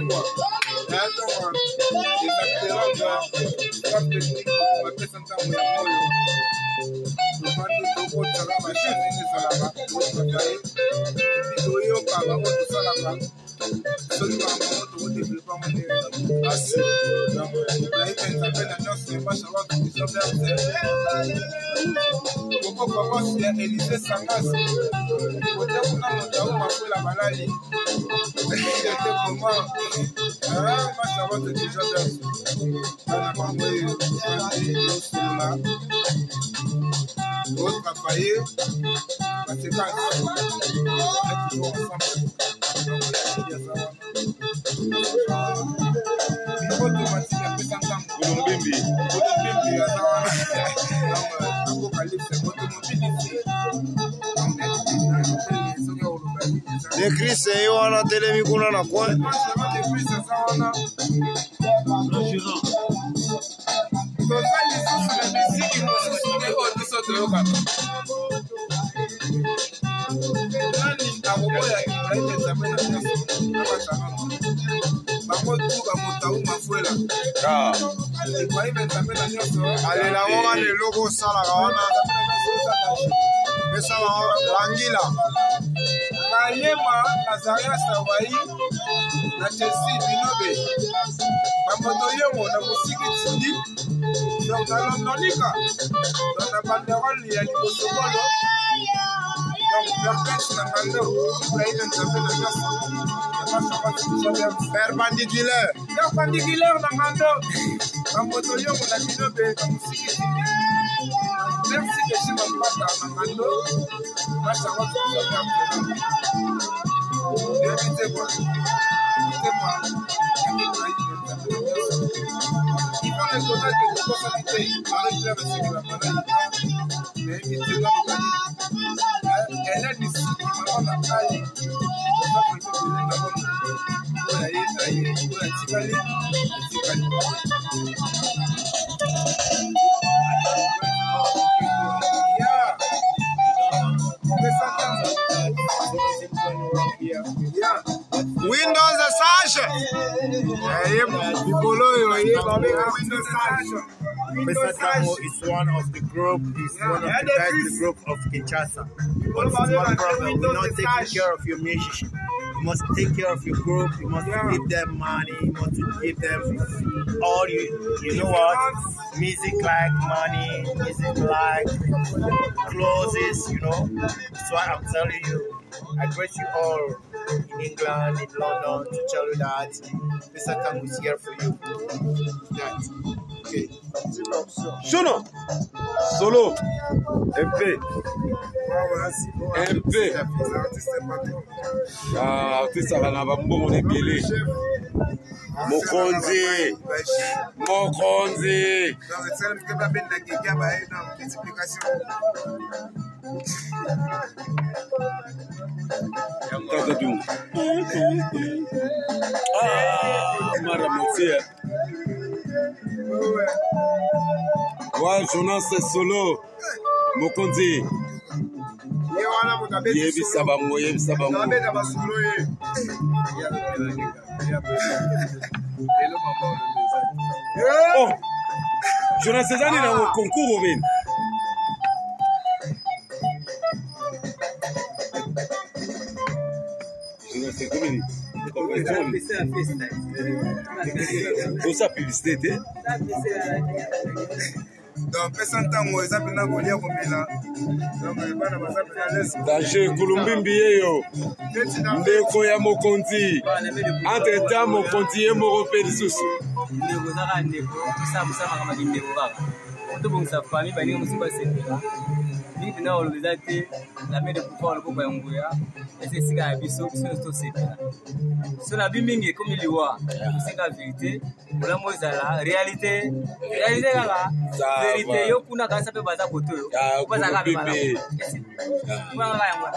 quoi. Attends, les acteurs là, pas technique pour mettre ça dans le moyo. Souvent nous devons faire la machine et ça là bas. Pour travailler. Vidéo yo pas va tout ça là bas. Seulement on doit développer mon assez. Donc là il s'appelle la noce c'est pas savoir que ils sont bien. Comment c'est Élysée Sangas. Côté on a monté ma foi la maladie. C'était comment ah, moi, ça va te déjà bien. On a envoyé là. D'autres travailler. Parce que quand on est toujours ensemble, il faut automatiquement un peu d'entendre. Boulombimbi, Apocalypse, automobile ici. Les Chris, ils ont un télémicro dans la coin. Allez, là, on va les logos ça là, mais ça va, l'anguilla. Mayema Nazaria Sawai na Chelsea Binobe Mamoto Yomo na musiki tsindi donc na Londonika dans la banderole ya Libosokolo donc Perpète na Mando Ibrahim Nzambe na Nyasa perpendiculaire na Mando Mamoto Yomo na Binobe na musiki tsindi merci de chez Mapata na Mando Machawa évitez-moi. Il faut reconnaître que les responsabilités avec la mais évitez-moi. Elle est ici, maman n'a pas allé. Windows Sasha. Mr. Tango is one of the group, is one of the best group of Kinshasa. But it's one problem, we're not taking care of your musicians. You must take care of your group, you must give them money, you must give them all you know what? Music like money, music like clothes, you know. That's why I'm telling you. I greet you all in England, in London, to tell you that Mr. Tango is here for you. That. Okay. Shuno Solo MP artiste na bambongo nebele Mokonzi Mara Motia Ouais, Jonas Solo Mokonzi Yebi Sabango Oh Jonas Cezanne est dans le concours au Vin. Jonas Cezanne pour sa publicité. Donc, personne tango eza pena kolia komela. Donc, bana basape na les. Danger Kulumbimbi yo. Ndeko ya Mokonzi. Entre temps Mokonzi et Morope lisusu. Ndeko zaka ndeko, musama kama ndeko kaka. Oto bongisa famille bani musimba sepela. Bibi na olobeza te la mère de pouvoir le papa yangoya. Ese sika ya biso to sepela. So la bimingi comme il voit, c'est la vérité. Ola mozala réalité kaka. Vérité yo kuna kanisa pe baza koto yo. Baza ka be bala. Kwa nga yango.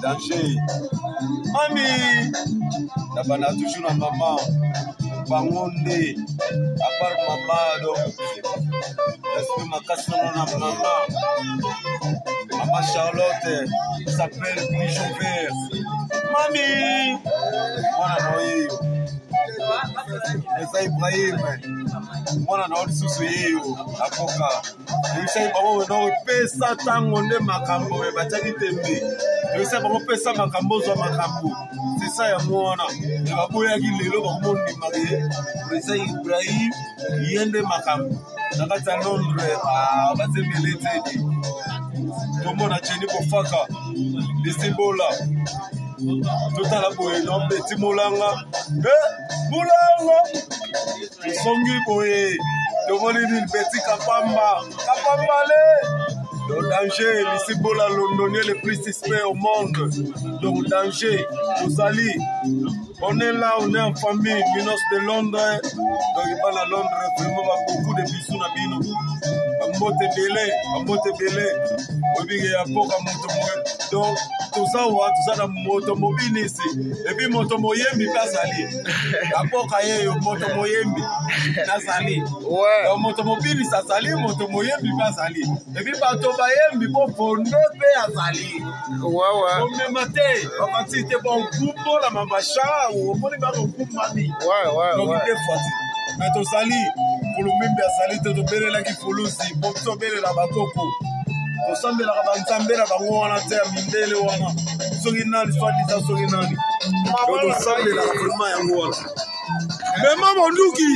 Danger. Ami. Na bana toujours na maman. Bangonde. À part maman donc. Est-ce que ma casse na maman? Maman Charlotte, il s'appelle Pigeon Vert. Mami! Mwana noye. Eza Ibrahim. Mwana na odi susu yeyo. Akoka. Yisa ibango no pesa tango nde makambo e bataki tembe. Yisa bango pesa makambo zo makambo. C'est ça ya mwana. E baboya ki lelo bango ndi mari. Yisa Ibrahim yende makambo. Nakata Londres bazembele tedi. Tomona cheni kofaka. Disimbola. Totala boye no beti molanga. Molanga. Songi boye. Tomoni ni beti kapamba. Kapambale. Le danger, les symboles londoniens les plus suspects au monde. Donc danger, Rosalie. On est là, on est en famille, Minos de Londres. Donc il va à Londres, vraiment beaucoup de bisous na bino. Amote belé. Obi ya poka moto moye. Donc tout ça na moto mobile ici. Et puis moto moyembi pasali. Apoka yeyo moto moyembi nasali. Ouais. Donc moto mobile ça sali, moto moyembi pasali. Et puis bato bayembi po fondo pe azali. Ouais. On me maté, on va citer bon coupo la mabacha ou on va au kumami. Ouais. Donc il est forti. Mais to sali pour le même sali te dobele la ki fulusi, pour to bele la bakoko. To sambe la bantambe la bango wana te mindele wana. Soki nani soit disa soki nani. To sambe la vraiment yango wana. Mais maman Nduki